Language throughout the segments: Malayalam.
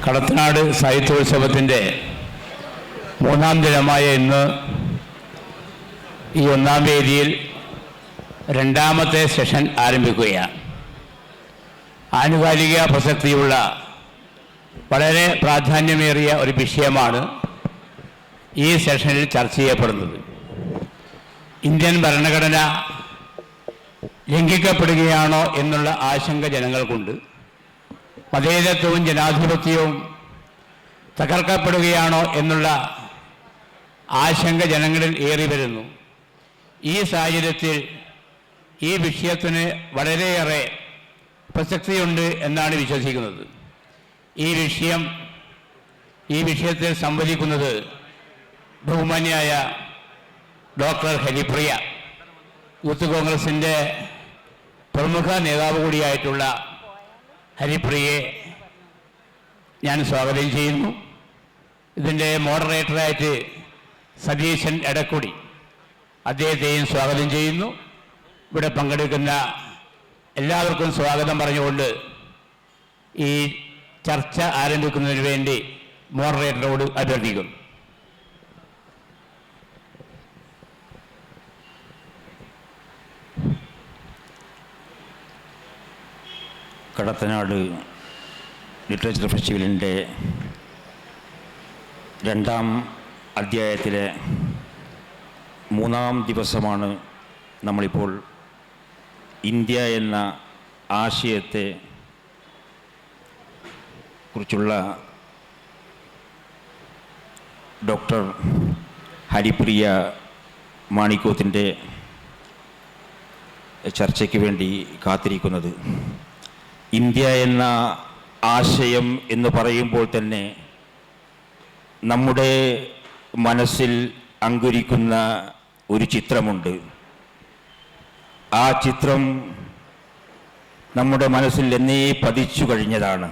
കടത്തനാട് സാഹിത്യോത്സവത്തിൻ്റെ മൂന്നാം ദിനമായ ഇന്ന് ഈ ഒന്നാം വേദിയിൽ രണ്ടാമത്തെ സെഷൻ ആരംഭിക്കുകയാണ്. ആനുകാലിക പ്രസക്തിയുള്ള വളരെ പ്രാധാന്യമേറിയ ഒരു വിഷയമാണ് ഈ സെഷനിൽ ചർച്ച ചെയ്യപ്പെടുന്നത്. ഇന്ത്യൻ ഭരണഘടന ലംഘിക്കപ്പെടുകയാണോ എന്നുള്ള ആശങ്ക ജനങ്ങൾക്കുണ്ട്. മതേതരത്വവും ജനാധിപത്യവും തകർക്കപ്പെടുകയാണോ എന്നുള്ള ആശങ്ക ജനങ്ങളിൽ ഏറി വരുന്നു. ഈ സാഹചര്യത്തിൽ ഈ വിഷയത്തിന് വളരെയേറെ പ്രസക്തിയുണ്ട് എന്നാണ് വിശ്വസിക്കുന്നത്. ഈ വിഷയത്തിൽ സംവദിക്കുന്നത് ബഹുമാന്യായ ഡോക്ടർ ഹരിപ്രിയ, യൂത്ത് കോൺഗ്രസിൻ്റെ പ്രമുഖ നേതാവ് കൂടിയായിട്ടുള്ള ഹരിപ്രിയയെ ഞാൻ സ്വാഗതം ചെയ്യുന്നു. ഇതിൻ്റെ മോഡറേറ്ററായിട്ട് സതീശൻ എടക്കുടി, അദ്ദേഹത്തെയും സ്വാഗതം ചെയ്യുന്നു. ഇവിടെ പങ്കെടുക്കുന്ന എല്ലാവർക്കും സ്വാഗതം പറഞ്ഞുകൊണ്ട് ഈ ചർച്ച ആരംഭിക്കുന്നതിന് വേണ്ടി മോഡറേറ്ററോട് അഭ്യർത്ഥിക്കുന്നു. കടത്തനാട് ലിറ്ററേച്ചർ ഫെസ്റ്റിവലിൻ്റെ രണ്ടാം അധ്യായത്തിലെ മൂന്നാം ദിവസമാണ് നമ്മളിപ്പോൾ. ഇന്ത്യ എന്ന ആശയത്തെ കുറിച്ചുള്ള ഡോക്ടർ ഹരിപ്രിയ മാണിക്കോത്തിൻ്റെ ചർച്ചയ്ക്ക് വേണ്ടി കാത്തിരിക്കുന്നത്. ഇന്ത്യ എന്ന ആശയം എന്ന് പറയുമ്പോൾ തന്നെ നമ്മുടെ മനസ്സിൽ അങ്കുരിക്കുന്ന ഒരു ചിത്രമുണ്ട്. ആ ചിത്രം നമ്മുടെ മനസ്സിൽ എന്നേ പതിച്ചു കഴിഞ്ഞതാണ്.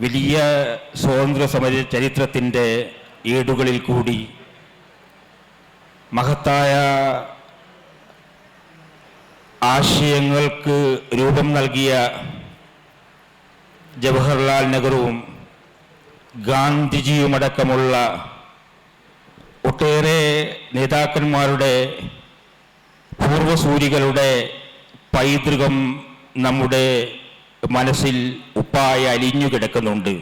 വലിയ സ്വാതന്ത്ര്യ സമര ചരിത്രത്തിൻ്റെ ഏടുകളിൽ കൂടി മഹത്തായ ആശയങ്ങൾക്ക് രൂപം നൽകിയ ജവഹർലാൽ നെഹ്റുവും ഗാന്ധിജിയുമടക്കമുള്ള ഒട്ടേറെ നേതാക്കന്മാരുടെ പൂർവസൂരികളുടെ പൈതൃകം നമ്മുടെ മനസ്സിൽ ഉപ്പായി അലിഞ്ഞു കിടക്കുന്നുണ്ട്.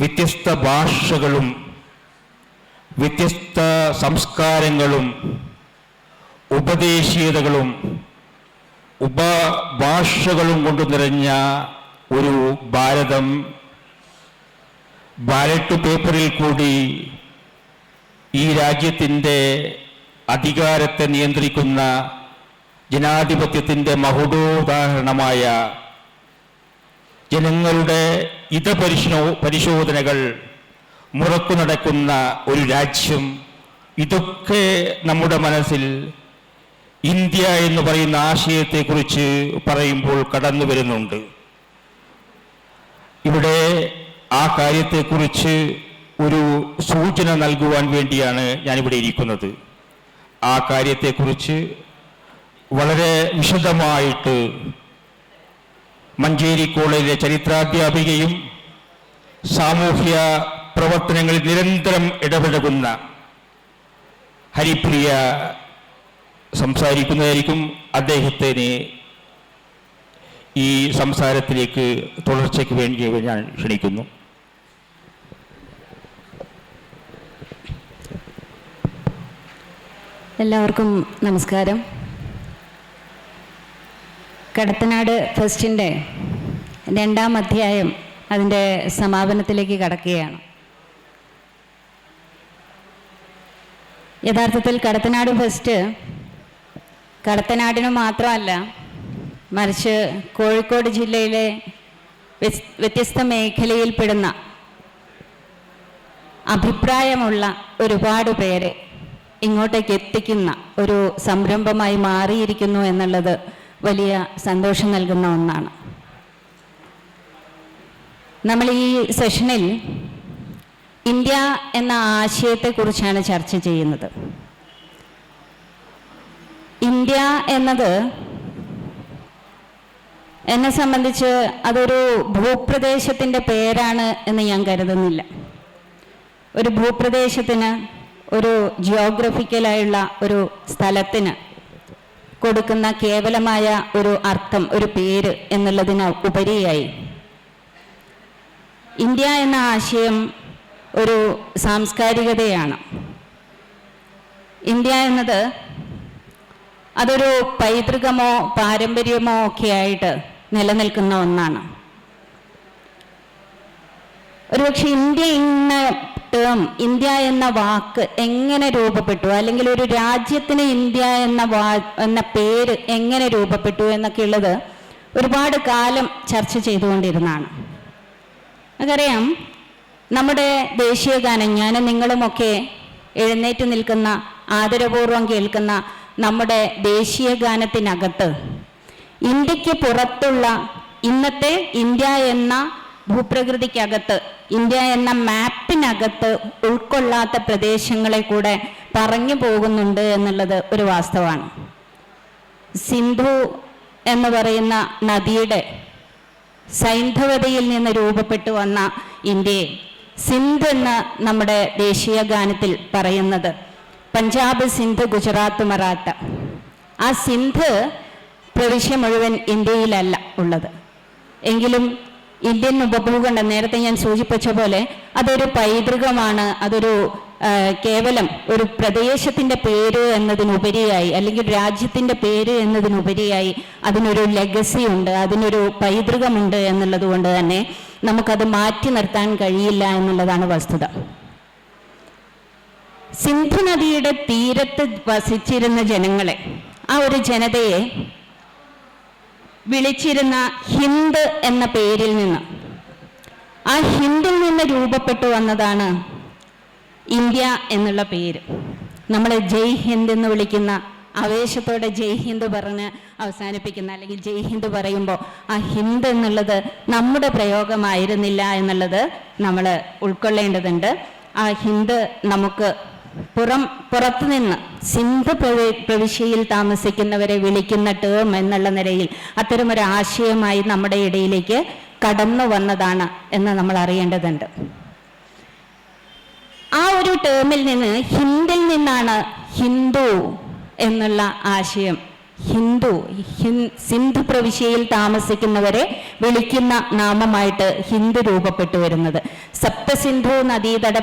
വ്യത്യസ്ത ഭാഷകളും വ്യത്യസ്ത സംസ്കാരങ്ങളും ഉപദേശീയതകളും ഉപഭാഷകളും കൊണ്ട് നിറഞ്ഞ ഒരു ഭാരതം ബാലറ്റ് പേപ്പറിൽ കൂടി ഈ രാജ്യത്തിൻ്റെ അധികാരത്തെ നിയന്ത്രിക്കുന്ന ജനാധിപത്യത്തിൻ്റെ മഹോദാഹരണമായ ജനങ്ങളുടെ പരിശോധനകൾ മുറക്കു നടക്കുന്ന ഒരു രാജ്യം, ഇതൊക്കെ നമ്മുടെ മനസ്സിൽ ഇന്ത്യ എന്ന് പറയുന്ന ആശയത്തെക്കുറിച്ച് പറയുമ്പോൾ കടന്നു വരുന്നുണ്ട്. ഇവിടെ ആ കാര്യത്തെക്കുറിച്ച് ഒരു സൂചന നൽകുവാൻ വേണ്ടിയാണ് ഞാനിവിടെ ഇരിക്കുന്നത്. ആ കാര്യത്തെക്കുറിച്ച് വളരെ വിശദമായിട്ട് മഞ്ചേരി കോളേജിലെ ചരിത്രാധ്യാപികയും സാമൂഹ്യ പ്രവർത്തനങ്ങളിൽ നിരന്തരം ഇടപെടുന്ന ഹരിപ്രിയ സംസാരിക്കുന്നതായിരിക്കും. അദ്ദേഹത്തിന് ഈ സംസാരത്തിലേക്ക് തുടർച്ചയ്ക്ക് വേണ്ടി ഞാൻ ക്ഷണിക്കുന്നു. എല്ലാവർക്കും നമസ്കാരം. കടത്തനാട് ഫെസ്റ്റിൻ്റെ രണ്ടാം അധ്യായം അതിൻ്റെ സമാപനത്തിലേക്ക് കടക്കുകയാണ്. യഥാർത്ഥത്തിൽ കടത്തനാട് ഫെസ്റ്റ് കടത്തനാടിന് മാത്രമല്ല, മറിച്ച് കോഴിക്കോട് ജില്ലയിലെ വ്യത്യസ്ത മേഖലയിൽപ്പെടുന്ന അഭിപ്രായമുള്ള ഒരുപാട് പേരെ ഇങ്ങോട്ടേക്ക് എത്തിക്കുന്ന ഒരു സംരംഭമായി മാറിയിരിക്കുന്നു എന്നുള്ളത് വലിയ സന്തോഷം നൽകുന്ന ഒന്നാണ്. നമ്മൾ ഈ സെഷനിൽ ഇന്ത്യ എന്ന ആശയത്തെക്കുറിച്ചാണ് ചർച്ച ചെയ്യുന്നത്. ഇന്ത്യ എന്നത് എന്നെ സംബന്ധിച്ച് അതൊരു ഭൂപ്രദേശത്തിൻ്റെ പേരാണ് എന്ന് ഞാൻ കരുതുന്നില്ല. ഒരു ഭൂപ്രദേശത്തിന്, ഒരു ജിയോഗ്രഫിക്കലായുള്ള ഒരു സ്ഥലത്തിന് കൊടുക്കുന്ന കേവലമായ ഒരു അർത്ഥം, ഒരു പേര് എന്നുള്ളതിന് ഉപരിയായി ഇന്ത്യ എന്ന ആശയം ഒരു സാംസ്കാരികതയാണ്. ഇന്ത്യ എന്നത് അതൊരു പൈതൃകമോ പാരമ്പര്യമോ ഒക്കെ ആയിട്ട് നിലനിൽക്കുന്ന ഒന്നാണ്. ഒരുപക്ഷെ ഇന്ത്യ എന്ന ടേം, ഇന്ത്യ എന്ന വാക്ക് എങ്ങനെ രൂപപ്പെട്ടു, അല്ലെങ്കിൽ ഒരു രാജ്യത്തിന് ഇന്ത്യ എന്ന പേര് എങ്ങനെ രൂപപ്പെട്ടു എന്നൊക്കെ ഉള്ളത് ഒരുപാട് കാലം ചർച്ച ചെയ്തുകൊണ്ടിരുന്നതാണ്. നമുക്കറിയാം, നമ്മുടെ ദേശീയ ഗാനം, ഞാനും നിങ്ങളുമൊക്കെ എഴുന്നേറ്റ് നിൽക്കുന്ന, ആദരപൂർവം കേൾക്കുന്ന നമ്മുടെ ദേശീയ ഗാനത്തിനകത്ത് ഇന്ത്യക്ക് പുറത്തുള്ള, ഇന്നത്തെ ഇന്ത്യ എന്ന ഭൂപ്രകൃതിക്കകത്ത്, ഇന്ത്യ എന്ന മാപ്പിനകത്ത് ഉൾക്കൊള്ളാത്ത പ്രദേശങ്ങളെ കൂടെ പറഞ്ഞു പോകുന്നുണ്ട് എന്നുള്ളത് ഒരു വാസ്തവമാണ്. സിന്ധു എന്ന് പറയുന്ന നദിയുടെ സൈന്ധവതയിൽ നിന്ന് രൂപപ്പെട്ടു വന്ന ഇന്ത്യയെ സിന്ധ് എന്ന് നമ്മുടെ ദേശീയ ഗാനത്തിൽ പറയുന്നത് പഞ്ചാബ്, സിന്ധ്, ഗുജറാത്ത്, മറാഠ. ആ സിന്ധ് പ്രവിശ്യ മുഴുവൻ ഇന്ത്യയിലല്ല ഉള്ളത്. എങ്കിലും ഇന്ത്യൻ ഉപഭൂഖണ്ഡം, നേരത്തെ ഞാൻ സൂചിപ്പിച്ച പോലെ, അതൊരു പൈതൃകമാണ്. അതൊരു കേവലം ഒരു പ്രദേശത്തിൻ്റെ പേര് എന്നതിനുപരിയായി, അല്ലെങ്കിൽ രാജ്യത്തിൻ്റെ പേര് എന്നതിനുപരിയായി അതിനൊരു ലെഗസി ഉണ്ട്, അതിനൊരു പൈതൃകമുണ്ട് എന്നുള്ളത് കൊണ്ട് തന്നെ നമുക്കത് മാറ്റി നിർത്താൻ കഴിയില്ല എന്നുള്ളതാണ് വസ്തുത. സിന്ധു നദിയുടെ തീരത്ത് വസിച്ചിരുന്ന ജനങ്ങളെ, ആ ഒരു ജനതയെ വിളിച്ചിരുന്ന ഹിന്ദ് എന്ന പേരിൽ നിന്ന്, ആ ഹിന്ദിൽ നിന്ന് രൂപപ്പെട്ടു വന്നതാണ് ഇന്ത്യ എന്നുള്ള പേര്. നമ്മൾ ജയ് ഹിന്ദ് എന്ന് വിളിക്കുന്ന, ആവേശത്തോടെ ജയ് ഹിന്ദ് പറഞ്ഞ് അവസാനിപ്പിക്കുന്ന, അല്ലെങ്കിൽ ജയ് ഹിന്ദ് പറയുമ്പോൾ ആ ഹിന്ദ് എന്നുള്ളത് നമ്മുടെ പ്രയോഗമായിരുന്നില്ല എന്നുള്ളത് നമ്മൾ ഉൾക്കൊള്ളേണ്ടതുണ്ട്. ആ ഹിന്ദ് നമുക്ക് പുറത്തുനിന്ന് സിന്ധ് പ്രവിശ്യയിൽ താമസിക്കുന്നവരെ വിളിക്കുന്ന ടേം എന്നുള്ള നിലയിൽ അത്തരമൊരു ആശയമായി നമ്മുടെ ഇടയിലേക്ക് കടന്നു വന്നതാണ് എന്ന് നമ്മൾ അറിയേണ്ടതുണ്ട്. ആ ഒരു ടേമിൽ നിന്ന്, ഹിന്ദിൽ നിന്നാണ് ഹിന്ദു എന്നുള്ള ആശയം, സിന്ധു പ്രവിശ്യയിൽ താമസിക്കുന്നവരെ വിളിക്കുന്ന നാമമായിട്ട് ഹിന്ദു രൂപപ്പെട്ടു വരുന്നത്. സപ്തസിന്ധു നദീതട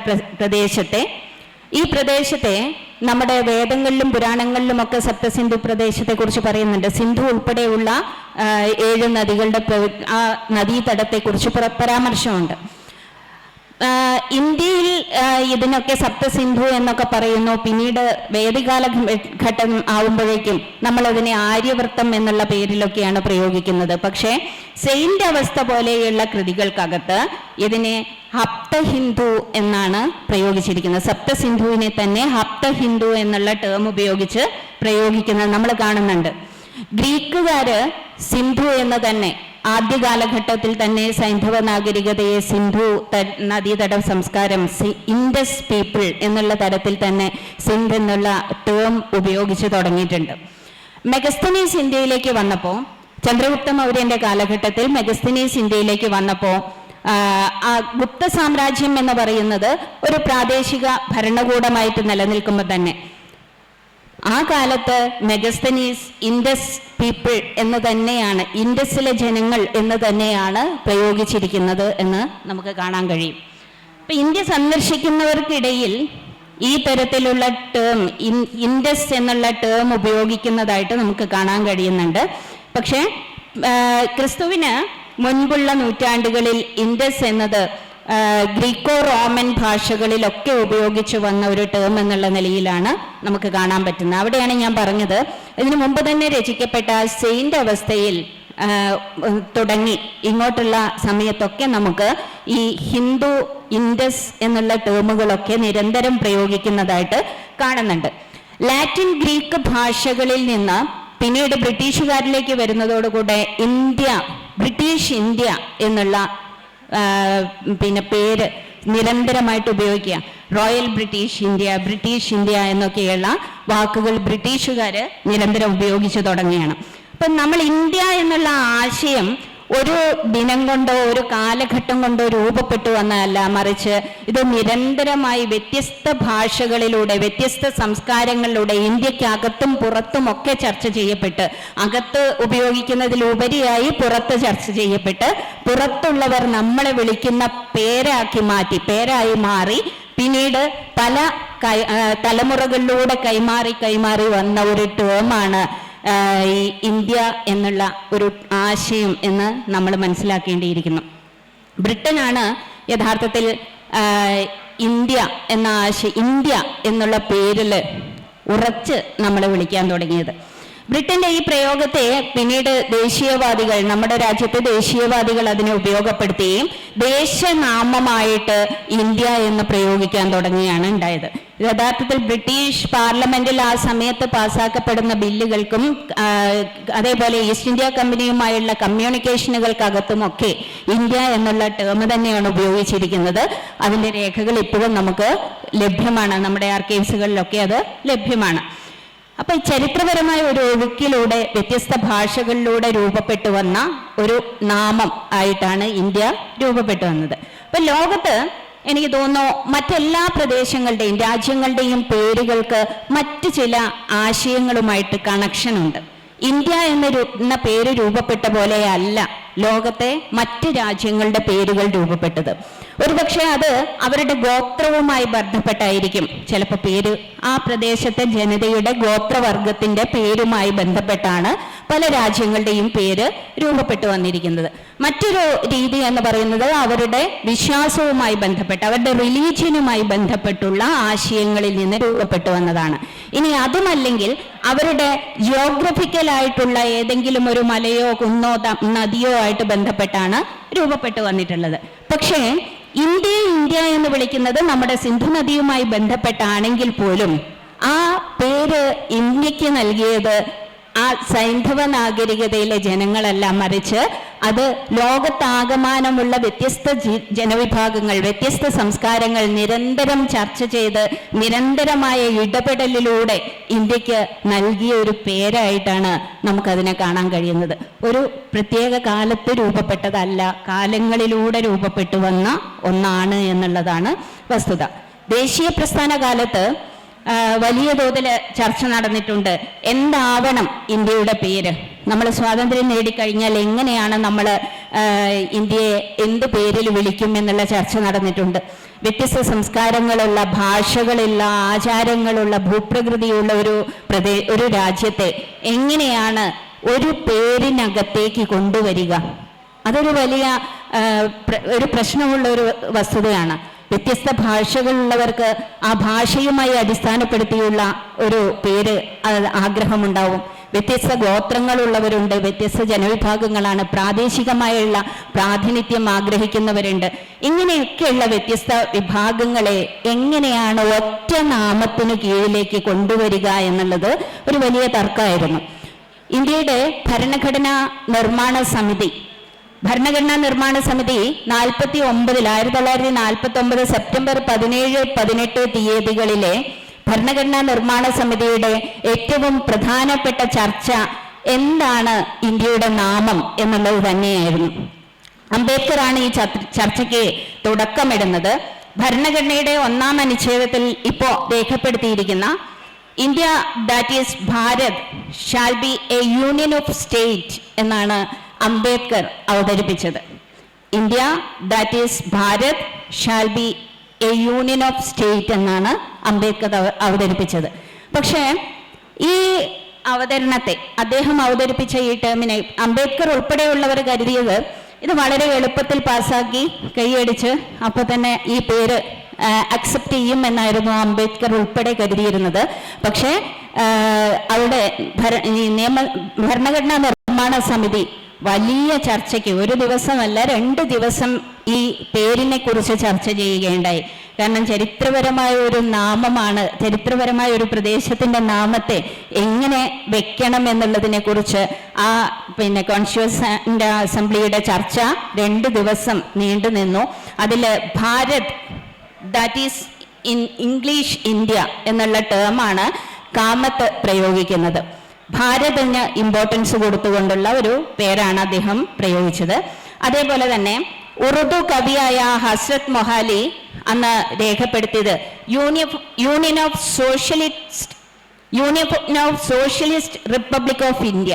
ഈ പ്രദേശത്തെ നമ്മുടെ വേദങ്ങളിലും പുരാണങ്ങളിലുമൊക്കെ സപ്തസിന്ധു പ്രദേശത്തെക്കുറിച്ച് പറയുന്നുണ്ട്. സിന്ധു ഉൾപ്പെടെയുള്ള 7 നദികളുടെ ആ നദീതടത്തെക്കുറിച്ച് പരാമർശമുണ്ട്. ഇന്ത്യയിൽ ഇതിനൊക്കെ സപ്തസിന്ധു എന്നൊക്കെ പറയുന്നു. പിന്നീട് വേദികാലഘട്ടം ആവുമ്പോഴേക്കും നമ്മളതിനെ ആര്യവൃത്തം എന്നുള്ള പേരിലൊക്കെയാണ് പ്രയോഗിക്കുന്നത്. പക്ഷേ സെയിന്റ് അവസ്ഥ പോലെയുള്ള കൃതികൾക്കകത്ത് ഇതിനെ ഹപ്ത ഹിന്ദു എന്നാണ് പ്രയോഗിച്ചിരിക്കുന്നത്. സപ്തസിന്ധുവിനെ തന്നെ ഹപ്ത ഹിന്ദു എന്നുള്ള ടേം ഉപയോഗിച്ച് പ്രയോഗിക്കുന്നത് നമ്മൾ കാണുന്നുണ്ട്. ഗ്രീക്കുകാര് സിന്ധു എന്ന് തന്നെ ആദ്യ കാലഘട്ടത്തിൽ തന്നെ സൈന്ധവ നാഗരികതയെ സിന്ധു നദീതട സംസ്കാരം, ഇൻഡസ് പീപ്പിൾ എന്നുള്ള തരത്തിൽ തന്നെ സിന്ധ് എന്നുള്ള ടേം ഉപയോഗിച്ച് തുടങ്ങിയിട്ടുണ്ട്. മെഗസ്തനീസ് ഇന്ത്യയിലേക്ക് വന്നപ്പോൾ, ചന്ദ്രഗുപ്ത മൗര്യന്റെ കാലഘട്ടത്തിൽ മെഗസ്തനീസ് ഇന്ത്യയിലേക്ക് വന്നപ്പോൾ, ഗുപ്ത സാമ്രാജ്യം എന്ന് പറയുന്നത് ഒരു പ്രാദേശിക ഭരണകൂടമായിട്ട് നിലനിൽക്കുമ്പോൾ തന്നെ ആ കാലത്ത് മെഗസ്തനീസ് ഇൻഡസ് പീപ്പിൾ എന്ന് തന്നെയാണ്, ഇൻഡസിലെ ജനങ്ങൾ എന്ന് തന്നെയാണ് പ്രയോഗിച്ചിരിക്കുന്നത് എന്ന് നമുക്ക് കാണാൻ കഴിയും. ഇപ്പം ഇന്ത്യ സന്ദർശിക്കുന്നവർക്കിടയിൽ ഈ തരത്തിലുള്ള ടേം, ഇൻഡസ് എന്നുള്ള ടേം ഉപയോഗിക്കുന്നതായിട്ട് നമുക്ക് കാണാൻ കഴിയുന്നുണ്ട്. പക്ഷേ ക്രിസ്തുവിന് മുൻപുള്ള നൂറ്റാണ്ടുകളിൽ ഇൻഡസ് എന്നത് ഗ്രീക്കോ റോമൻ ഭാഷകളിലൊക്കെ ഉപയോഗിച്ചു വന്ന ഒരു ടേം എന്നുള്ള നിലയിലാണ് നമുക്ക് കാണാൻ പറ്റുന്നത്. അവിടെയാണ് ഞാൻ പറഞ്ഞത്, ഇതിനു മുമ്പ് തന്നെ രചിക്കപ്പെട്ട സെയിന്റ് അവസ്ഥയിൽ തുടങ്ങി ഇങ്ങോട്ടുള്ള സമയത്തൊക്കെ നമുക്ക് ഈ ഹിന്ദു, ഇൻഡസ് എന്നുള്ള ടേമുകളൊക്കെ നിരന്തരം പ്രയോഗിക്കുന്നതായിട്ട് കാണുന്നുണ്ട്. ലാറ്റിൻ, ഗ്രീക്ക് ഭാഷകളിൽ നിന്ന് പിന്നീട് ബ്രിട്ടീഷുകാരിലേക്ക് വരുന്നതോടുകൂടെ ബ്രിട്ടീഷ് ഇന്ത്യ എന്നുള്ള പേര് നിരന്തരമായിട്ട് ഉപയോഗിക്കുക. റോയൽ ബ്രിട്ടീഷ് ഇന്ത്യ എന്നൊക്കെയുള്ള വാക്കുകൾ ബ്രിട്ടീഷുകാർ നിരന്തരം ഉപയോഗിച്ചു തുടങ്ങിയാണ്. അപ്പം നമ്മൾ ഇന്ത്യ എന്നുള്ള ആശയം ഒരു ദിനം കൊണ്ടോ ഒരു കാലഘട്ടം കൊണ്ടോ രൂപപ്പെട്ടു വന്നതല്ല, മറിച്ച് ഇത് നിരന്തരമായി വ്യത്യസ്ത ഭാഷകളിലൂടെ വ്യത്യസ്ത സംസ്കാരങ്ങളിലൂടെ ഇന്ത്യക്കകത്തും പുറത്തും ഒക്കെ ചർച്ച ചെയ്യപ്പെട്ട്, അകത്ത് ഉപയോഗിക്കുന്നതിലുപരിയായി പുറത്ത് ചർച്ച ചെയ്യപ്പെട്ട്, പുറത്തുള്ളവർ നമ്മളെ വിളിക്കുന്ന പേരായി മാറി പിന്നീട് പല തലമുറകളിലൂടെ കൈമാറി വന്ന ഒരു ടേമാണ് ഈ ഇന്ത്യ എന്നുള്ള ഒരു ആശയം എന്ന് നമ്മൾ മനസ്സിലാക്കേണ്ടിയിരിക്കുന്നു. ബ്രിട്ടനാണ് യഥാർത്ഥത്തിൽ ഇന്ത്യ എന്ന ഇന്ത്യ എന്നുള്ള പേരിൽ ഉറച്ച് നമ്മളെ വിളിക്കാൻ തുടങ്ങിയത്. ബ്രിട്ടന്റെ ഈ പ്രയോഗത്തെ പിന്നീട് ദേശീയവാദികൾ, നമ്മുടെ രാജ്യത്തെ ദേശീയവാദികൾ അതിനെ ഉപയോഗപ്പെടുത്തുകയും ദേശനാമമായിട്ട് ഇന്ത്യ എന്ന് പ്രയോഗിക്കാൻ തുടങ്ങുകയാണ് ഉണ്ടായത്. യഥാർത്ഥത്തിൽ ബ്രിട്ടീഷ് പാർലമെന്റിൽ ആ സമയത്ത് പാസ്സാക്കപ്പെടുന്ന ബില്ലുകൾക്കും അതേപോലെ ഈസ്റ്റ് ഇന്ത്യ കമ്പനിയുമായുള്ള കമ്മ്യൂണിക്കേഷനുകൾക്കകത്തുമൊക്കെ ഇന്ത്യ എന്നുള്ള ടേം തന്നെയാണ് ഉപയോഗിച്ചിരിക്കുന്നത്. അതിൻ്റെ രേഖകൾ ഇപ്പോഴും നമുക്ക് ലഭ്യമാണ്, നമ്മുടെ ആർക്കൈവ്സുകളിലൊക്കെ അത് ലഭ്യമാണ്. അപ്പൊ ചരിത്രപരമായ ഒരു ഒഴുക്കിലൂടെ വ്യത്യസ്ത ഭാഷകളിലൂടെ രൂപപ്പെട്ടു വന്ന ഒരു നാമം ആയിട്ടാണ് ഇന്ത്യ രൂപപ്പെട്ടു വന്നത്. അപ്പൊ ലോകത്ത് എനിക്ക് തോന്നുന്നു മറ്റെല്ലാ പ്രദേശങ്ങളുടെയും രാജ്യങ്ങളുടെയും പേരുകൾക്ക് മറ്റു ചില ആശയങ്ങളുമായിട്ട് കണക്ഷൻ ഉണ്ട്. ഇന്ത്യ എന്ന പേര് രൂപപ്പെട്ട പോലെയല്ല ലോകത്തെ മറ്റ് രാജ്യങ്ങളുടെ പേരുകൾ രൂപപ്പെട്ടത്. ഒരുപക്ഷെ അത് അവരുടെ ഗോത്രവുമായി ബന്ധപ്പെട്ടായിരിക്കും. ചിലപ്പോൾ പേര് ആ പ്രദേശത്തെ ജനതയുടെ ഗോത്രവർഗത്തിന്റെ പേരുമായി ബന്ധപ്പെട്ടാണ് പല രാജ്യങ്ങളുടെയും പേര് രൂപപ്പെട്ടു വന്നിരിക്കുന്നത്. മറ്റൊരു രീതി എന്ന് പറയുന്നത് അവരുടെ വിശ്വാസവുമായി ബന്ധപ്പെട്ട്, അവരുടെ റിലീജിയനുമായി ബന്ധപ്പെട്ടുള്ള ആശയങ്ങളിൽ നിന്ന് രൂപപ്പെട്ടു വന്നതാണ്. ഇനി അതുമല്ലെങ്കിൽ അവരുടെ ജിയോഗ്രഫിക്കലായിട്ടുള്ള ഏതെങ്കിലും ഒരു മലയോ കുന്നോ നദിയോ ആയിട്ട് ബന്ധപ്പെട്ടാണ് രൂപപ്പെട്ടു വന്നിട്ടുള്ളത്. പക്ഷേ ഇന്ത്യ എന്ന് വിളിക്കുന്നത് നമ്മുടെ സിന്ധു നദിയുമായി ബന്ധപ്പെട്ടാണെങ്കിൽ പോലും ആ പേര് ഇന്ത്യക്ക് നൽകിയത് ആ സൈന്ധവ നാഗരികതയിലെ ജനങ്ങളല്ല, മറിച്ച് അത് ലോകത്താകമാനമുള്ള വ്യത്യസ്ത ജനവിഭാഗങ്ങൾ, വ്യത്യസ്ത സംസ്കാരങ്ങൾ നിരന്തരം ചർച്ച ചെയ്ത് നിരന്തരമായ ഇടപെടലിലൂടെ ഇന്ത്യക്ക് നൽകിയ ഒരു പേരായിട്ടാണ് നമുക്കതിനെ കാണാൻ കഴിയുന്നത്. ഒരു പ്രത്യേക കാലത്ത് രൂപപ്പെട്ടതല്ല, കാലങ്ങളിലൂടെ രൂപപ്പെട്ടു വന്ന ഒന്നാണ് എന്നുള്ളതാണ് വസ്തുത. ദേശീയ പ്രസ്ഥാന കാലത്ത് വലിയ തോതിൽ ചർച്ച നടന്നിട്ടുണ്ട്. എന്താവണം ഇന്ത്യയുടെ പേര്? നമ്മൾ സ്വാതന്ത്ര്യം നേടിക്കഴിഞ്ഞാൽ എങ്ങനെയാണ് നമ്മൾ ഇന്ത്യയെ എന്ത് പേരിൽ വിളിക്കും എന്നുള്ള ചർച്ച നടന്നിട്ടുണ്ട്. വ്യത്യസ്ത സംസ്കാരങ്ങളുള്ള, ഭാഷകളുള്ള, ആചാരങ്ങളുള്ള, ഭൂപ്രകൃതിയുള്ള ഒരു രാജ്യത്തെ എങ്ങനെയാണ് ഒരു പേരിനകത്തേക്ക് കൊണ്ടുവരിക? അതൊരു വലിയ ഒരു പ്രശ്നമുള്ള ഒരു വസ്തുതയാണ്. വ്യത്യസ്ത ഭാഷകളുള്ളവർക്ക് ആ ഭാഷയുമായി അടിസ്ഥാനപ്പെടുത്തിയുള്ള ഒരു പേര് ആഗ്രഹമുണ്ടാവും. വ്യത്യസ്ത ഗോത്രങ്ങളുള്ളവരുണ്ട്, വ്യത്യസ്ത ജനവിഭാഗങ്ങളാണ്, പ്രാദേശികമായുള്ള പ്രാതിനിധ്യം ആഗ്രഹിക്കുന്നവരുണ്ട്. ഇങ്ങനെയൊക്കെയുള്ള വ്യത്യസ്ത വിഭാഗങ്ങളെ എങ്ങനെയാണ് ഒറ്റ നാമത്തിന് കീഴിലേക്ക് കൊണ്ടുവരിക എന്നുള്ളത് ഒരു വലിയ തർക്കമായിരുന്നു. ഇന്ത്യയുടെ ഭരണഘടനാ നിർമ്മാണ സമിതി 1949 സെപ്റ്റംബർ 17-18 തീയതികളിലെ ഭരണഘടനാ നിർമ്മാണ സമിതിയുടെ ഏറ്റവും പ്രധാനപ്പെട്ട ചർച്ച എന്താണ് ഇന്ത്യയുടെ നാമം എന്നുള്ളത് തന്നെയായിരുന്നു. അംബേദ്കറാണ് ഈ ചർച്ചയ്ക്ക് തുടക്കമിടുന്നത്. ഭരണഘടനയുടെ 1-ാം അനുച്ഛേദത്തിൽ ഇപ്പോൾ രേഖപ്പെടുത്തിയിരിക്കുന്ന India that is Bharat shall be a union of state എന്നാണ് അംബേദ്കർ അവതരിപ്പിച്ചത്. India that is Bharat shall be a union of state എന്നാണ് അംബേദ്കർ അവതരിപ്പിച്ചത്. പക്ഷേ ഈ അവതരണത്തെ, അദ്ദേഹം അവതരിപ്പിച്ച ഈ ടേമിനെ അംബേദ്കർ ഉൾപ്പെടെയുള്ളവർ കരുതിയത് ഇത് വളരെ എളുപ്പത്തിൽ പാസ്സാക്കി കൈയടിച്ച് അപ്പോൾ തന്നെ ഈ പേര് അക്സെപ്റ്റ് ചെയ്യും എന്നായിരുന്നു അംബേദ്കർ ഉൾപ്പെടെ കരുതിയിരുന്നത്. പക്ഷേ അവിടെ ഭരണഘടനാ നിർമ്മാണ സമിതി വലിയ ചർച്ചയ്ക്ക്, ഒരു ദിവസമല്ല 2 ദിവസം ഈ പേരിനെ കുറിച്ച് ചർച്ച ചെയ്യുകയുണ്ടായി. കാരണം ചരിത്രപരമായ ഒരു നാമമാണ്, ചരിത്രപരമായ ഒരു പ്രദേശത്തിന്റെ നാമത്തെ എങ്ങനെ വെക്കണം എന്നുള്ളതിനെ കുറിച്ച് ആ കോൺസ്റ്റിറ്റ്യൂവന്റ് അസംബ്ലിയുടെ ചർച്ച 2 ദിവസം നീണ്ടു നിന്നു. അതിൽ Bharat that is in English India എന്നുള്ള ടേമാണ് കാമത്ത് പ്രയോഗിക്കുന്നത്. ഭാരതിന് ഇമ്പോർട്ടൻസ് കൊടുത്തുകൊണ്ടുള്ള ഒരു പേരാണ് അദ്ദേഹം പ്രയോഗിച്ചത്. അതേപോലെ തന്നെ ഉറുദു കവിയായ ഹസ്രത് മൊഹാലി അന്ന് രേഖപ്പെടുത്തിയത് union of socialist republic of India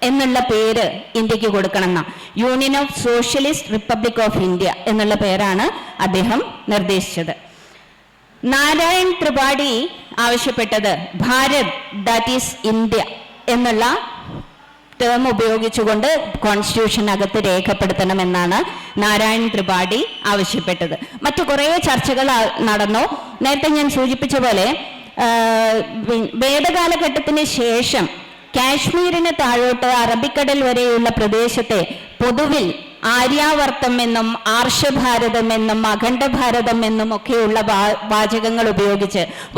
എന്നുള്ള പേര് ഇന്ത്യക്ക് കൊടുക്കണം എന്നാ. Union of socialist republic of India എന്നുള്ള പേരാണ് അദ്ദേഹം നിർദ്ദേശിച്ചത്. നാരായൺ ത്രിപാഠി ആവശ്യപ്പെട്ടത് ഭാരത് ദാറ്റ് ഈസ് ഇന്ത്യ എന്നുള്ള ടേം ഉപയോഗിച്ചുകൊണ്ട് കോൺസ്റ്റിറ്റ്യൂഷനകത്ത് രേഖപ്പെടുത്തണമെന്നാണ് നാരായൺ ത്രിപാഠി ആവശ്യപ്പെട്ടത്. മറ്റു കുറേ ചർച്ചകൾ നടന്നു. നേരത്തെ ഞാൻ സൂചിപ്പിച്ച പോലെ വേദകാലഘട്ടത്തിന് ശേഷം കാശ്മീരിന് താഴോട്ട് അറബിക്കടൽ വരെയുള്ള പ്രദേശത്തെ പൊതുവിൽ ആര്യാവർത്തം എന്നും ആർഷഭാരതം എന്നും അഖണ്ഡഭാരതം എന്നും ഒക്കെയുള്ള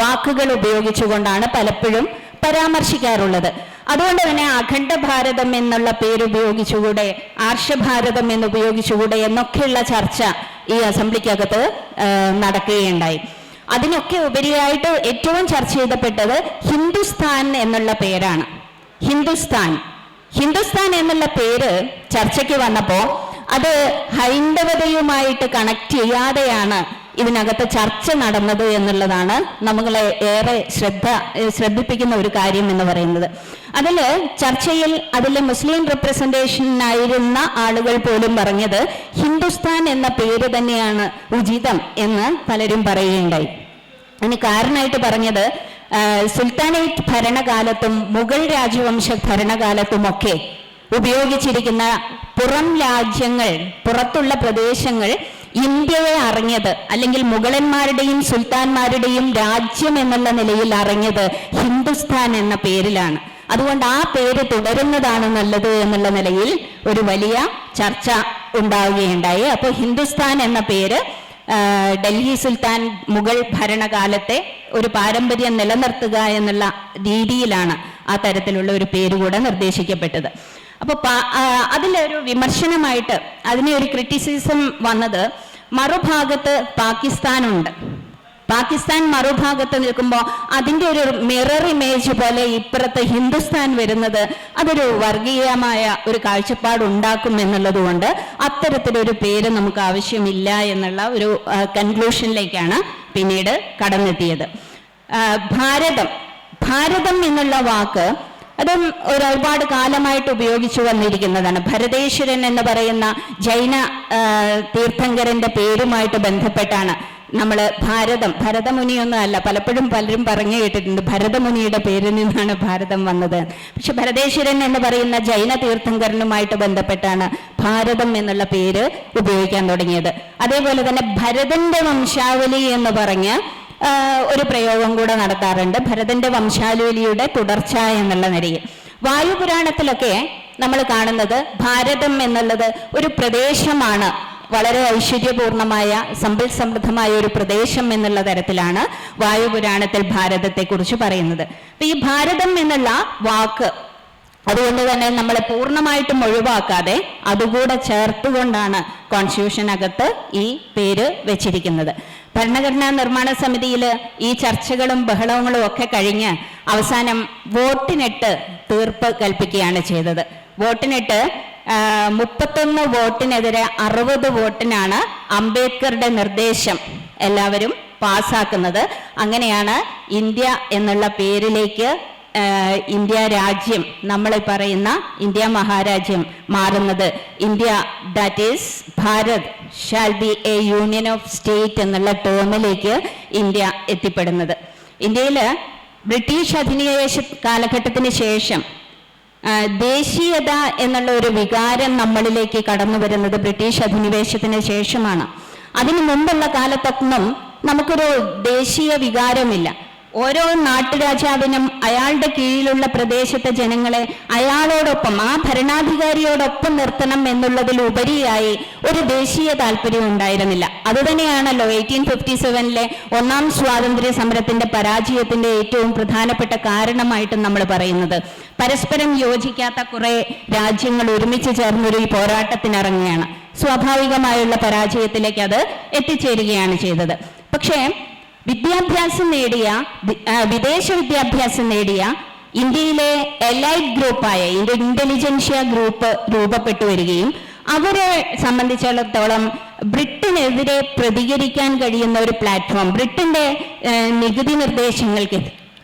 വാക്കുകൾ ഉപയോഗിച്ചുകൊണ്ടാണ് പലപ്പോഴും പരാമർശിക്കാറുള്ളത്. അതുകൊണ്ട് തന്നെ അഖണ്ഡഭാരതം എന്നുള്ള പേര് ഉപയോഗിച്ചുകൂടെ, ആർഷഭാരതം എന്ന് ഉപയോഗിച്ചുകൂടെ എന്നൊക്കെയുള്ള ചർച്ച ഈ അസംബ്ലിക്കകത്ത് നടക്കുകയുണ്ടായി. അതിനൊക്കെ ഉപരിയായിട്ട് ഏറ്റവും ചർച്ച ചെയ്യപ്പെട്ടത് ഹിന്ദുസ്ഥാൻ എന്നുള്ള പേരാണ്. ഹിന്ദുസ്ഥാൻ എന്നുള്ള പേര് ചർച്ചയ്ക്ക് വന്നപ്പോൾ അത് ഹൈന്ദവതയുമായിട്ട് കണക്ട് ചെയ്യാതെയാണ് ഇതിനകത്ത് ചർച്ച നടന്നത് എന്നുള്ളതാണ് നമ്മളെ ഏറെ ശ്രദ്ധിപ്പിക്കുന്ന ഒരു കാര്യം എന്ന് പറയുന്നത്. അതിൽ മുസ്ലിം റെപ്രസെന്റേഷനായിരുന്ന ആളുകൾ പോലും പറഞ്ഞത് ഹിന്ദുസ്ഥാൻ എന്ന പേര് തന്നെയാണ് ഉചിതം എന്ന് പലരും പറയുകയുണ്ടായി. അതിന് കാരണമായിട്ട് പറഞ്ഞത് സുൽത്താനേറ്റ് ഭരണകാലത്തും മുഗൾ രാജവംശ ഭരണകാലത്തുമൊക്കെ ഉപയോഗിച്ചിരിക്കുന്ന പുറത്തുള്ള പ്രദേശങ്ങൾ ഇന്ത്യയെ അറിഞ്ഞത്, അല്ലെങ്കിൽ മുഗളന്മാരുടെയും സുൽത്താൻമാരുടെയും രാജ്യം എന്നുള്ള നിലയിൽ അറിഞ്ഞത് ഹിന്ദുസ്ഥാൻ എന്ന പേരിലാണ്. അതുകൊണ്ട് ആ പേര് തുടരുന്നതാണ് നല്ലത് എന്നുള്ള നിലയിൽ ഒരു വലിയ ചർച്ച ഉണ്ടാവുകയുണ്ടായി. അപ്പോൾ ഹിന്ദുസ്ഥാൻ എന്ന പേര് ഡൽഹി സുൽത്താൻ മുഗൾ ഭരണകാലത്തെ ഒരു പാരമ്പര്യം നിലനിർത്തുക എന്നുള്ള രീതിയിലാണ് ആ തരത്തിലുള്ള ഒരു പേര് കൂടെ നിർദ്ദേശിക്കപ്പെട്ടത്. അപ്പോൾ അതിലൊരു വിമർശനമായിട്ട് അതിനെ ഒരു ക്രിറ്റിസിസം വന്നത്, മറുഭാഗത്ത് പാകിസ്ഥാനുണ്ട്. പാകിസ്ഥാൻ മറുഭാഗത്ത് നിൽക്കുമ്പോൾ അതിൻ്റെ ഒരു മിറർ ഇമേജ് പോലെ ഇപ്പുറത്ത് ഹിന്ദുസ്ഥാൻ വരുന്നത് അതൊരു വർഗീയമായ ഒരു കാഴ്ചപ്പാട് ഉണ്ടാക്കും എന്നുള്ളത് കൊണ്ട് അത്തരത്തിലൊരു പേര് നമുക്ക് ആവശ്യമില്ല എന്നുള്ള ഒരു കൺക്ലൂഷനിലേക്കാണ് പിന്നീട് കടന്നെത്തിയത്. ഭാരതം എന്നുള്ള വാക്ക് അതും ഒരുപാട് കാലമായിട്ട് ഉപയോഗിച്ചു വന്നിരിക്കുന്നതാണ്. ഭരതേശ്വരൻ എന്ന് പറയുന്ന ജൈന തീർത്ഥങ്കരന്റെ പേരുമായിട്ട് ബന്ധപ്പെട്ടാണ് നമ്മൾ ഭരതമുനിയൊന്നും അല്ല, പലപ്പോഴും പലരും പറഞ്ഞു കേട്ടിട്ടുണ്ട് ഭരതമുനിയുടെ പേരിൽ നിന്നാണ് ഭാരതം വന്നത്. പക്ഷെ ഭരതേശ്വരൻ എന്ന് പറയുന്ന ജൈന തീർത്ഥങ്കരനുമായിട്ട് ബന്ധപ്പെട്ടാണ് ഭാരതം എന്നുള്ള പേര് ഉപയോഗിക്കാൻ തുടങ്ങിയത്. അതേപോലെ തന്നെ ഭരതന്റെ വംശാവലി എന്ന് പറഞ്ഞ് ഒരു പ്രയോഗം കൂടെ നടത്താറുണ്ട്, ഭരതന്റെ വംശാവലിയുടെ തുടർച്ച എന്നുള്ള നിലയിൽ. വായുപുരാണത്തിലൊക്കെ നമ്മൾ കാണുന്നത് ഭാരതം എന്നുള്ളത് ഒരു പ്രദേശമാണ്, വളരെ ഐശ്വര്യപൂർണമായ സമ്പൽ സമൃദ്ധമായ ഒരു പ്രദേശം എന്നുള്ള തരത്തിലാണ് വായുപുരാണത്തിൽ ഭാരതത്തെക്കുറിച്ച് പറയുന്നത്. അപ്പൊ ഈ ഭാരതം എന്നുള്ള വാക്ക് അതുകൊണ്ട് തന്നെ നമ്മളെ പൂർണ്ണമായിട്ടും ഒഴിവാക്കാതെ അതുകൂടെ ചേർത്തുകൊണ്ടാണ് കോൺസ്റ്റിറ്റ്യൂഷനകത്ത് ഈ പേര് വെച്ചിരിക്കുന്നത്. ഭരണഘടനാ നിർമ്മാണ സമിതിയിൽ ഈ ചർച്ചകളും ബഹളങ്ങളും ഒക്കെ കഴിഞ്ഞ് അവസാനം വോട്ടിനിട്ട് തീർപ്പ് കൽപ്പിക്കുകയാണ് ചെയ്തത്. വോട്ടിനിട്ട് 31 വോട്ടിനെതിരെ 60 വോട്ടിനാണ് അംബേദ്കറുടെ നിർദ്ദേശം എല്ലാവരും പാസ്സാക്കുന്നത്. അങ്ങനെയാണ് ഇന്ത്യ എന്നുള്ള പേരിലേക്ക് ഇന്ത്യ രാജ്യം, നമ്മൾ പറയുന്ന ഇന്ത്യ മഹാരാജ്യം മാറുന്നത്. India that is Bharat shall be a union of state എന്നുള്ള ടേമിലേക്ക് ഇന്ത്യ എത്തിപ്പെടുന്നത്. ഇന്ത്യയിൽ ബ്രിട്ടീഷ് അധിനിവേശ കാലഘട്ടത്തിന് ശേഷം ദേശീയത എന്നുള്ള ഒരു വികാരം നമ്മളിലേക്ക് കടന്നു വരുന്നത് ബ്രിട്ടീഷ് അധിനിവേശത്തിന് ശേഷമാണ്. അതിനു മുമ്പുള്ള കാലത്തൊന്നും നമുക്കൊരു ദേശീയ വികാരമില്ല. ഓരോ നാട്ടുരാജാവിനും അയാളുടെ കീഴിലുള്ള പ്രദേശത്തെ ജനങ്ങളെ അയാളോടൊപ്പം, ആ ഭരണാധികാരിയോടൊപ്പം നിർത്തണം എന്നുള്ളതിലുപരിയായി ഒരു ദേശീയ താല്പര്യം ഉണ്ടായിരുന്നില്ല. അതുതന്നെയാണല്ലോ 1857 ഒന്നാം സ്വാതന്ത്ര്യ സമരത്തിന്റെ പരാജയത്തിന്റെ ഏറ്റവും പ്രധാനപ്പെട്ട കാരണമായിട്ടും നമ്മൾ പറയുന്നത്. പരസ്പരം യോജിക്കാത്ത കുറെ രാജ്യങ്ങൾ ഒരുമിച്ച് ചേർന്നൊരു ഈ പോരാട്ടത്തിനിറങ്ങുകയാണ്. സ്വാഭാവികമായുള്ള പരാജയത്തിലേക്ക് അത് എത്തിച്ചേരുകയാണ് ചെയ്തത്. പക്ഷേ വിദേശ വിദ്യാഭ്യാസം നേടിയ ഇന്ത്യയിലെ എലൈറ്റ് ഗ്രൂപ്പായ ഇന്റലിജൻഷ്യ ഗ്രൂപ്പ് രൂപപ്പെട്ടു വരികയും അവരെ സംബന്ധിച്ചിടത്തോളം ബ്രിട്ടനെതിരെ പ്രതികരിക്കാൻ കഴിയുന്ന ഒരു പ്ലാറ്റ്ഫോം, ബ്രിട്ടന്റെ നികുതി നിർദ്ദേശങ്ങൾക്ക്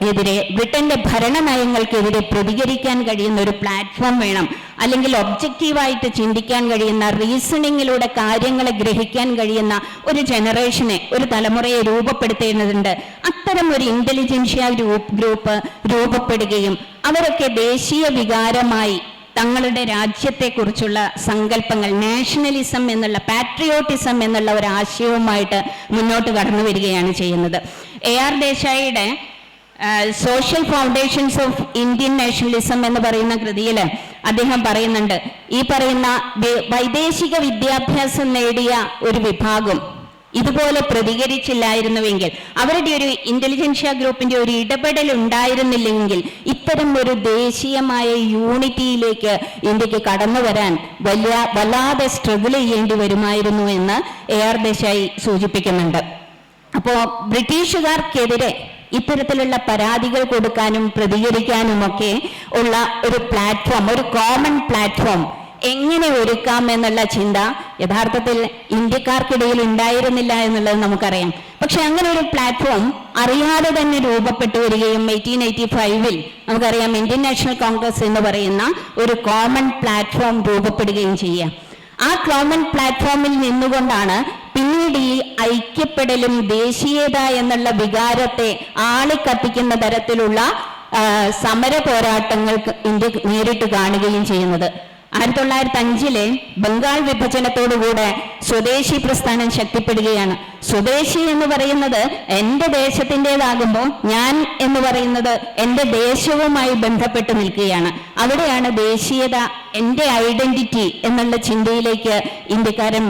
എതിരെ, ബ്രിട്ടന്റെ ഭരണനയങ്ങൾക്കെതിരെ പ്രതികരിക്കാൻ കഴിയുന്ന ഒരു പ്ലാറ്റ്ഫോം വേണം, അല്ലെങ്കിൽ ഒബ്ജക്റ്റീവായിട്ട് ചിന്തിക്കാൻ കഴിയുന്ന, റീസണിങ്ങിലൂടെ കാര്യങ്ങളെ ഗ്രഹിക്കാൻ കഴിയുന്ന ഒരു ജനറേഷനെ, ഒരു തലമുറയെ രൂപപ്പെടുത്തേണ്ടതുണ്ട്. അത്തരം ഒരു ഇന്റലിജൻഷ്യ ഗ്രൂപ്പ് രൂപപ്പെടുകയും അവരൊക്കെ ദേശീയ വികാരമായി തങ്ങളുടെ രാജ്യത്തെക്കുറിച്ചുള്ള സങ്കല്പങ്ങൾ, നാഷണലിസം എന്നുള്ള, പാട്രിയോട്ടിസം എന്നുള്ള ഒരു ആശയവുമായിട്ട് മുന്നോട്ട് കടന്നു വരികയാണ് ചെയ്യുന്നത്. AR ദേശായിയുടെ social foundations of Indian nationalism എന്ന് പറയുന്ന കൃതിയിൽ അദ്ദേഹം പറയുന്നുണ്ട്, ഈ പറയുന്ന വൈദേശിക വിദ്യാഭ്യാസം നേടിയ ഒരു വിഭാഗം ഇതുപോലെ പ്രതികരിച്ചില്ലായിരുന്നുവെങ്കിൽ, അവരുടെ ഒരു ഇന്റലിജൻഷ്യ ഗ്രൂപ്പിന്റെ ഒരു ഇടപെടൽ ഉണ്ടായിരുന്നില്ലെങ്കിൽ ഇത്തരം ഒരു ദേശീയമായ യൂണിറ്റിയിലേക്ക് ഇന്ത്യക്ക് കടന്നു വരാൻ വല്ലാതെ സ്ട്രഗിൾ ചെയ്യേണ്ടി വരുമായിരുന്നു എന്ന് AR ദേശായി സൂചിപ്പിക്കുന്നുണ്ട്. അപ്പോൾ ബ്രിട്ടീഷുകാർക്കെതിരെ ഇത്തരത്തിലുള്ള പരാതികൾ കൊടുക്കാനും പ്രതികരിക്കാനുമൊക്കെ ഉള്ള ഒരു പ്ലാറ്റ്ഫോം, ഒരു കോമൺ പ്ലാറ്റ്ഫോം എങ്ങനെ ഒരുക്കാം എന്നുള്ള ചിന്ത യഥാർത്ഥത്തിൽ ഇന്ത്യക്കാർക്കിടയിൽ ഉണ്ടായിരുന്നില്ല എന്നുള്ളത് നമുക്കറിയാം. പക്ഷെ അങ്ങനെ ഒരു പ്ലാറ്റ്ഫോം അറിയാതെ തന്നെ രൂപപ്പെട്ടു വരികയും 1885 നമുക്കറിയാം ഇന്ത്യൻ നാഷണൽ കോൺഗ്രസ് എന്ന് പറയുന്ന ഒരു കോമൺ പ്ലാറ്റ്ഫോം രൂപപ്പെടുകയും ചെയ്യാം. ആ കോമൺ പ്ലാറ്റ്ഫോമിൽ നിന്നുകൊണ്ടാണ് പിന്നീട് ഈ ഐക്യപ്പെടലും ദേശീയത എന്നുള്ള വികാരത്തെ ആളിക്കത്തിക്കുന്ന തരത്തിലുള്ള സമര പോരാട്ടങ്ങൾക്ക് ഇന്ത്യ നേരിട്ട് കാണുകയും ചെയ്യുന്നത്. 1905 ബംഗാൾ വിഭജനത്തോടുകൂടെ സ്വദേശി പ്രസ്ഥാനം ശക്തിപ്പെടുകയാണ്. സ്വദേശി എന്ന് പറയുന്നത് എൻ്റെ ദേശത്തിൻ്റെതാകുമ്പോൾ ഞാൻ എന്ന് പറയുന്നത് എൻ്റെ ദേശവുമായി ബന്ധപ്പെട്ട് നിൽക്കുകയാണ്. അവിടെയാണ് ദേശീയത, എൻ്റെ ഐഡന്റിറ്റി എന്നുള്ള ചിന്തയിലേക്ക് ഇന്ത്യക്കാരൻ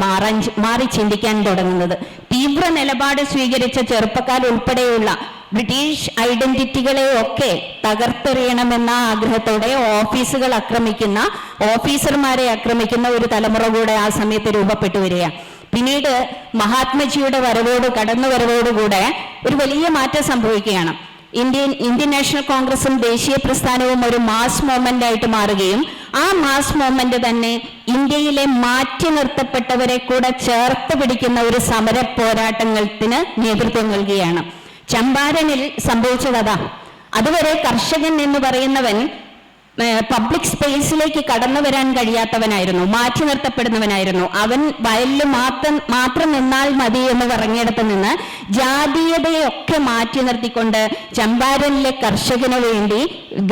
മാറി ചിന്തിക്കാൻ തുടങ്ങുന്നത്. തീവ്ര നിലപാട് സ്വീകരിച്ച ചെറുപ്പക്കാർ ഉൾപ്പെടെയുള്ള ബ്രിട്ടീഷ് ഐഡന്റിറ്റികളെ ഒക്കെ തകർത്തെറിയണമെന്ന ആഗ്രഹത്തോടെ ഓഫീസർമാരെ ആക്രമിക്കുന്ന ഒരു തലമുറ കൂടെ ആ സമയത്ത് രൂപപ്പെട്ടു വരിക. പിന്നീട് മഹാത്മജിയുടെ കടന്നുവരവോടുകൂടെ ഒരു വലിയ മാറ്റം സംഭവിക്കുകയാണ്. ഇന്ത്യൻ നാഷണൽ കോൺഗ്രസും ദേശീയ പ്രസ്ഥാനവും ഒരു മാസ് മൂവ്മെന്റ് ആയിട്ട് മാറുകയും ആ മാസ് മൂവ്മെന്റ് തന്നെ ഇന്ത്യയിലെ മാറ്റി നിർത്തപ്പെട്ടവരെ കൂടെ ചേർത്ത് പിടിക്കുന്ന ഒരു സമര പോരാട്ടത്തിന് നേതൃത്വം നൽകുകയാണ്. ചമ്പാരനിൽ സംഭവിച്ചത് അതുവരെ കർഷകൻ എന്ന് പറയുന്നവൻ പബ്ലിക് സ്പേസിലേക്ക് കടന്നു വരാൻ കഴിയാത്തവനായിരുന്നു, മാറ്റി നിർത്തപ്പെടുന്നവനായിരുന്നു. അവൻ വയലിൽ മാത്രം നിന്നാൽ മതി എന്ന് പറഞ്ഞിടത്ത് നിന്ന് ജാതീയതയൊക്കെ മാറ്റി നിർത്തിക്കൊണ്ട് ചമ്പാരനിലെ കർഷകന് വേണ്ടി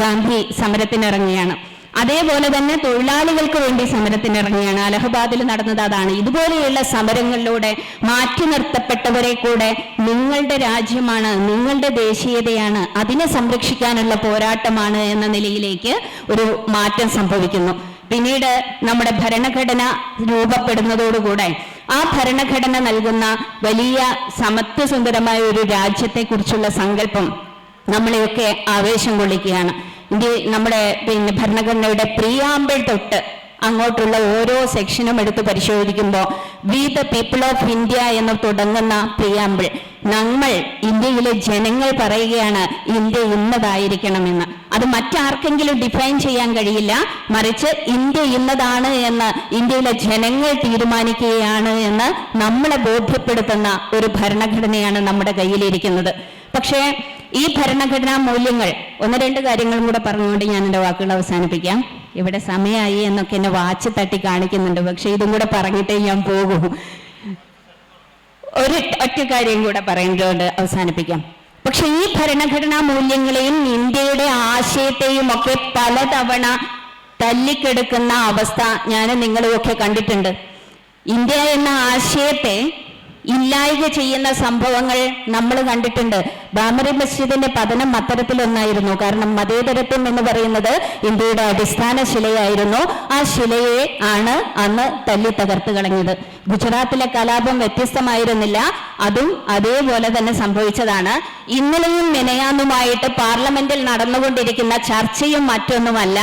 ഗാന്ധി സമരത്തിനിറങ്ങുകയാണ്. അതേപോലെ തന്നെ തൊഴിലാളികൾക്ക് വേണ്ടി സമരത്തിനിറങ്ങിയാണ്. അലഹബാദിൽ നടന്നത് അതാണ്. ഇതുപോലെയുള്ള സമരങ്ങളിലൂടെ മാറ്റി നിർത്തപ്പെട്ടവരെ കൂടെ നിങ്ങളുടെ രാജ്യമാണ്, നിങ്ങളുടെ ദേശീയതയാണ്, അതിനെ സംരക്ഷിക്കാനുള്ള പോരാട്ടമാണ് എന്ന നിലയിലേക്ക് ഒരു മാറ്റം സംഭവിക്കുന്നു. പിന്നീട് നമ്മുടെ ഭരണഘടന രൂപപ്പെടുന്നതോടുകൂടെ ആ ഭരണഘടന നൽകുന്ന വലിയ സമത്വസുന്ദരമായ ഒരു രാജ്യത്തെക്കുറിച്ചുള്ള സങ്കല്പം നമ്മളെയൊക്കെ ആവേശം കൊള്ളിക്കുകയാണ്. നമ്മുടെ ഭരണഘടനയുടെ പ്രിയാമ്പിൾ തൊട്ട് അങ്ങോട്ടുള്ള ഓരോ സെക്ഷനും എടുത്ത് പരിശോധിക്കുമ്പോൾ we the people of India എന്ന് തുടങ്ങുന്ന പ്രിയാമ്പിൾ, നമ്മൾ ഇന്ത്യയിലെ ജനങ്ങൾ പറയുകയാണ് ഇന്ത്യ ഇന്നതായിരിക്കണമെന്ന്. അത് മറ്റാർക്കെങ്കിലും ഡിഫൈൻ ചെയ്യാൻ കഴിയില്ല, മറിച്ച് ഇന്ത്യ ഇന്നതാണ് എന്ന് ഇന്ത്യയിലെ ജനങ്ങൾ തീരുമാനിക്കുകയാണ് എന്ന് നമ്മളെ ബോധ്യപ്പെടുത്തുന്ന ഒരു ഭരണഘടനയാണ് നമ്മുടെ കയ്യിലിരിക്കുന്നത്. പക്ഷേ ഈ ഭരണഘടനാ മൂല്യങ്ങൾ, ഒന്ന് രണ്ട് കാര്യങ്ങളും കൂടെ പറഞ്ഞുകൊണ്ട് ഞാൻ എൻ്റെ വാക്കുകൾ അവസാനിപ്പിക്കാം. ഇവിടെ സമയമായി എന്നൊക്കെ എന്നെ വാച്ച് തട്ടി കാണിക്കുന്നുണ്ട്, പക്ഷെ ഇതും കൂടെ പറഞ്ഞിട്ടേ ഞാൻ പോകൂ. ഒറ്റ കാര്യം കൂടെ പറഞ്ഞുകൊണ്ട് അവസാനിപ്പിക്കാം. പക്ഷെ ഈ ഭരണഘടനാ മൂല്യങ്ങളെയും ഇന്ത്യയുടെ ആശയത്തെയും ഒക്കെ പലതവണ തല്ലിക്കെടുക്കുന്ന അവസ്ഥ ഞാനും നിങ്ങളും ഒക്കെ കണ്ടിട്ടുണ്ട്. ഇന്ത്യ എന്ന ആശയത്തെ ഇല്ലായ്മ ചെയ്യുന്ന സംഭവങ്ങൾ നമ്മൾ കണ്ടിട്ടുണ്ട്. ബാബറി മസ്ജിദിന്റെ പതനം അത്തരത്തിലൊന്നായിരുന്നു. കാരണം മതേതരത്വം എന്ന് പറയുന്നത് ഇന്ത്യയുടെ അടിസ്ഥാന ശിലയായിരുന്നു. ആ ശിലയെ ആണ് അന്ന് തല്ലി തകർത്ത് കളഞ്ഞത്. ഗുജറാത്തിലെ കലാപം വ്യത്യസ്തമായിരുന്നില്ല, അതും അതേപോലെ തന്നെ സംഭവിച്ചതാണ്. ഇന്നലെയും മെനയാന്നുമായിട്ട് പാർലമെന്റിൽ നടന്നുകൊണ്ടിരിക്കുന്ന ചർച്ചയും മറ്റൊന്നുമല്ല,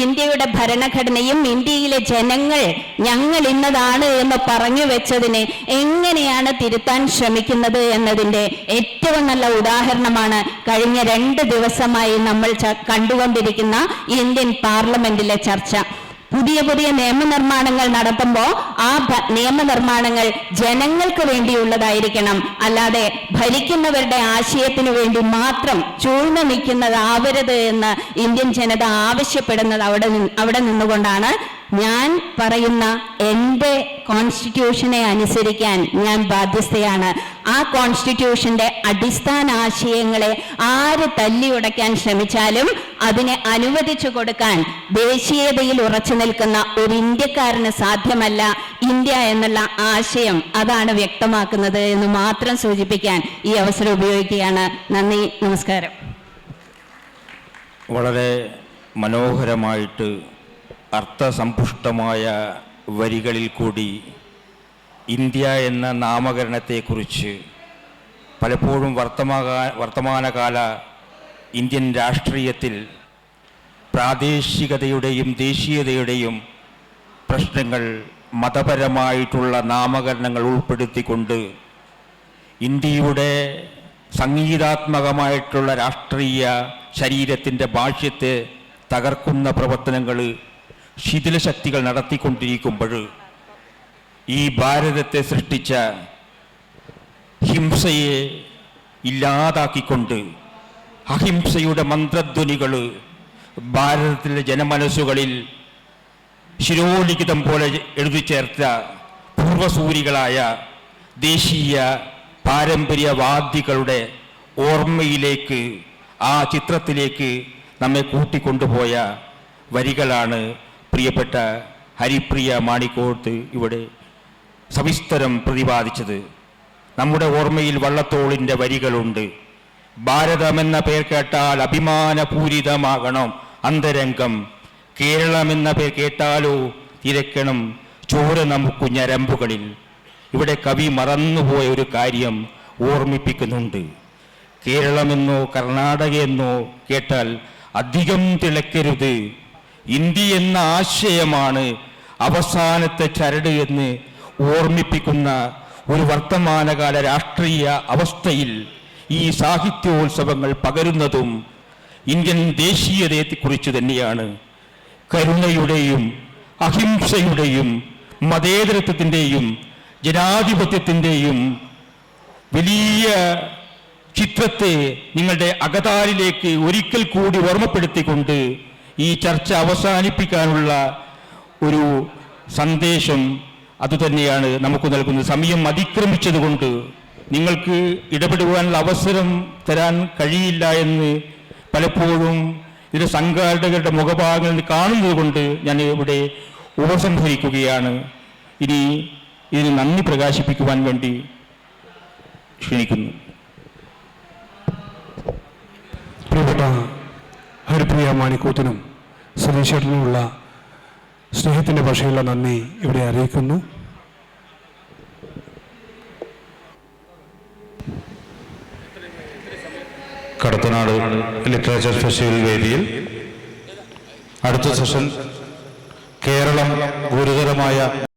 ഇന്ത്യയുടെ ഭരണഘടനയും ഇന്ത്യയിലെ ജനങ്ങൾ ഞങ്ങൾ ഇന്നതാണ് എന്ന് പറഞ്ഞു വെച്ചതിനെ എങ്ങനെയാണ് എങ്ങനെയാണ് തിരുത്താൻ ശ്രമിക്കുന്നത് എന്നതിൻ്റെ ഏറ്റവും നല്ല ഉദാഹരണമാണ് കഴിഞ്ഞ 2 ദിവസമായി നമ്മൾ കണ്ടുകൊണ്ടിരിക്കുന്ന ഇന്ത്യൻ പാർലമെന്റിലെ ചർച്ച. പുതിയ പുതിയ നിയമനിർമ്മാണങ്ങൾ നടത്തുമ്പോൾ ആ നിയമനിർമ്മാണങ്ങൾ ജനങ്ങൾക്ക് വേണ്ടിയുള്ളതായിരിക്കണം, അല്ലാതെ ഭരിക്കുന്നവരുടെ ആശയത്തിനു വേണ്ടി മാത്രം ചൂഴ്ന്നു നിൽക്കുന്നതാവരുത് എന്ന് ഇന്ത്യൻ ജനത ആവശ്യപ്പെടുന്നത് അവിടെ നിന്നുകൊണ്ടാണ് ഞാൻ പറയുന്ന എൻ്റെ കോൺസ്റ്റിറ്റ്യൂഷനെ അനുസരിക്കാൻ ഞാൻ ബാധ്യസ്ഥയാണ്. ആ കോൺസ്റ്റിറ്റ്യൂഷന്റെ അടിസ്ഥാന ആശയങ്ങളെ ആര് തല്ലിയുടയ്ക്കാൻ ശ്രമിച്ചാലും അതിനെ അനുവദിച്ചു കൊടുക്കാൻ ദേശീയതയിൽ ഉറച്ചു നിൽക്കുന്ന ഒരു ഇന്ത്യക്കാരന് സാധ്യമല്ല. ഇന്ത്യ എന്നുള്ള ആശയം അതാണ് വ്യക്തമാക്കുന്നത് എന്ന് മാത്രം സൂചിപ്പിക്കാൻ ഈ അവസരം ഉപയോഗിക്കുകയാണ്. നന്ദി, നമസ്കാരം. വളരെ മനോഹരമായിട്ട് അർത്ഥസമ്പുഷ്ടമായ വരികളിൽ കൂടി ഇന്ത്യ എന്ന നാമകരണത്തെക്കുറിച്ച് പലപ്പോഴും വർത്തമാനകാല ഇന്ത്യൻ രാഷ്ട്രീയത്തിൽ പ്രാദേശികതയുടെയും ദേശീയതയുടെയും പ്രശ്നങ്ങൾ മതപരമായിട്ടുള്ള നാമകരണങ്ങൾ ഉൾപ്പെടുത്തിക്കൊണ്ട് ഇന്ത്യയുടെ സംഗീതാത്മകമായിട്ടുള്ള രാഷ്ട്രീയ ശരീരത്തിൻ്റെ ഭാഷ്യത്തെ തകർക്കുന്ന പ്രവർത്തനങ്ങൾ ശിഥിലശക്തികൾ നടത്തിക്കൊണ്ടിരിക്കുമ്പോൾ ഈ ഭാരതത്തെ സൃഷ്ടിച്ച ഹിംസയെ ഇല്ലാതാക്കിക്കൊണ്ട് അഹിംസയുടെ മന്ത്രധ്വനികൾ ഭാരതത്തിലെ ജനമനസ്സുകളിൽ ശിരോലിഖിതം പോലെ എഴുതി ചേർത്ത പൂർവസൂരികളായ ദേശീയ പാരമ്പര്യവാദികളുടെ ഓർമ്മയിലേക്ക്, ആ ചിത്രത്തിലേക്ക് നമ്മെ കൂട്ടിക്കൊണ്ടുപോയ വരികളാണ് പ്രിയപ്പെട്ട ഹരിപ്രിയ മാണിക്കോത്ത് ഇവിടെ സവിസ്തരം പ്രതിപാദിച്ചത്. നമ്മുടെ ഓർമ്മയിൽ വള്ളത്തോളിൻ്റെ വരികളുണ്ട്. ഭാരതമെന്ന പേർ കേട്ടാൽ അഭിമാനപൂരിതമാകണം അന്തരംഗം, കേരളമെന്ന പേർ കേട്ടാലോ തിരക്കണം ചോര നമുക്ക് ഞരമ്പുകളിൽ. ഇവിടെ കവി മറന്നുപോയ ഒരു കാര്യം ഓർമ്മിപ്പിക്കുന്നുണ്ട്. കേരളമെന്നോ കർണാടകയെന്നോ കേട്ടാൽ അധികം തിളക്കരുത്, ഇന്ത്യ എന്ന ആശയമാണ് അവസാനത്തെ ചരട് എന്ന് ഓർമ്മിപ്പിക്കുന്ന ഒരു വർത്തമാനകാല രാഷ്ട്രീയ അവസ്ഥയിൽ ഈ സാഹിത്യോത്സവങ്ങൾ പകരുന്നതും ഇന്ത്യൻ ദേശീയതയെക്കുറിച്ച് തന്നെയാണ്. കരുണയുടെയും അഹിംസയുടെയും മതേതരത്വത്തിൻ്റെയും ജനാധിപത്യത്തിൻ്റെയും വലിയ ചിത്രത്തെ നിങ്ങളുടെ അകതാരിലേക്ക് ഒരിക്കൽ കൂടി ഓർമ്മപ്പെടുത്തിക്കൊണ്ട് ഈ ചർച്ച അവസാനിപ്പിക്കാനുള്ള ഒരു സന്ദേശം അതുതന്നെയാണ് നമുക്ക് നൽകുന്നത്. സമയം അതിക്രമിച്ചതുകൊണ്ട് നിങ്ങൾക്ക് ഇടപെടുവാനുള്ള അവസരം തരാൻ കഴിയില്ല എന്ന് പലപ്പോഴും ഇതിൻ്റെ സംഘാടകരുടെ മുഖഭാഗങ്ങളിൽ കാണുന്നത് കൊണ്ട് ഞാൻ ഇവിടെ ഉപസംഹരിക്കുകയാണ്. ഇനി ഇതിന് നന്ദി പ്രകാശിപ്പിക്കുവാൻ വേണ്ടി ക്ഷണിക്കുന്നു. പ്രിയപ്പെട്ട ഹരിപ്രിയ മാണിക്കൂത്തിനും സതീശേട്ടനുമുള്ള സ്നേഹത്തിൻ്റെ ഭാഷയുള്ള നന്ദി ഇവിടെ അറിയിക്കുന്നു. കടത്തനാട് ലിറ്ററേച്ചർ ഫെസ്റ്റിവൽ വേദിയിൽ അടുത്ത സെഷൻ കേരളം ഗുരുതരമായ